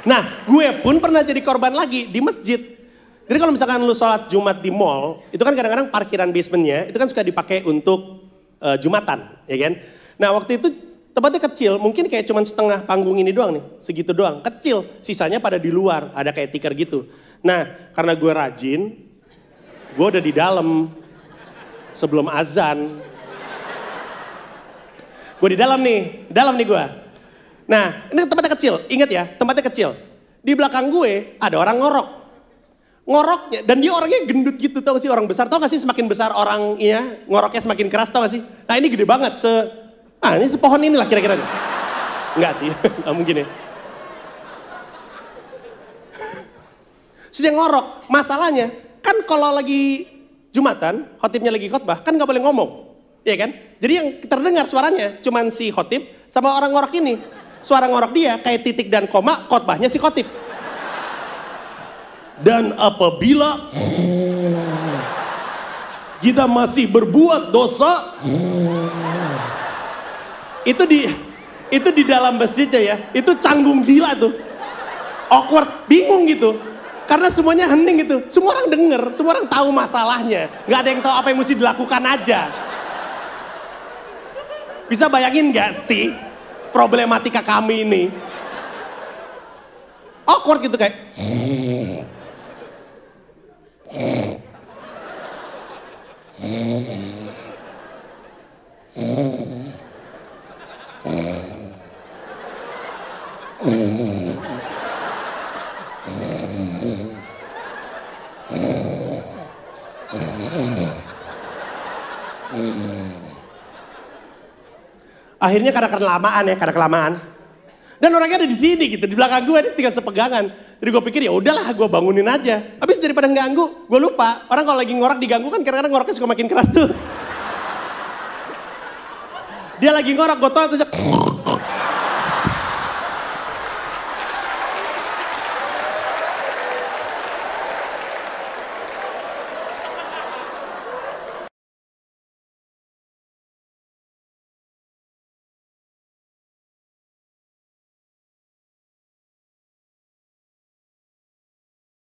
Nah, gue pun pernah jadi korban lagi di masjid. Jadi kalau misalkan lu sholat Jumat di mall, itu kan kadang-kadang parkiran basementnya itu kan suka dipakai untuk Jumatan, ya kan? Nah, waktu itu tempatnya kecil, mungkin kayak cuman setengah panggung ini doang nih, segitu doang, kecil. Sisanya pada di luar, ada kayak tikar gitu. Nah, karena gue rajin, gue udah di dalam sebelum azan. Gue di dalam nih gue. Nah, ini tempatnya kecil, ingat ya, tempatnya kecil. Di belakang gue ada orang ngorok. Ngoroknya, dan dia orangnya gendut gitu, tau gak sih orang besar? Tau gak sih semakin besar orang ngoroknya semakin keras, tau gak sih? Nah ini gede banget, ini sepohon inilah kira-kira. Enggak sih, gak mungkin ya. Sudah ngorok, masalahnya kan kalau lagi Jumatan, khotibnya lagi khotbah, kan gak boleh ngomong. Iya kan? Jadi yang terdengar suaranya cuman si khotib sama orang ngorok ini. Suara ngorok dia kayak titik dan koma, khotbahnya si khotib. Dan apabila kita masih berbuat dosa, itu di dalam masjidnya ya, itu canggung gila tuh. Awkward, bingung gitu. Karena semuanya hening gitu. Semua orang denger, semua orang tahu masalahnya. Gak ada yang tahu apa yang mesti dilakukan aja. Bisa bayangin gak sih problematika kami ini? Awkward gitu kayak. Akhirnya karena kelamaan. Dan orangnya ada di sini gitu, di belakang gue tinggal sepegangan. Jadi gue pikir ya udahlah, gue bangunin aja. Habis daripada ganggu, gue lupa. Orang kalau lagi ngorok diganggu kan kadang-kadang ngoroknya suka makin keras tuh. Dia lagi ngorok, gue tolak tuh.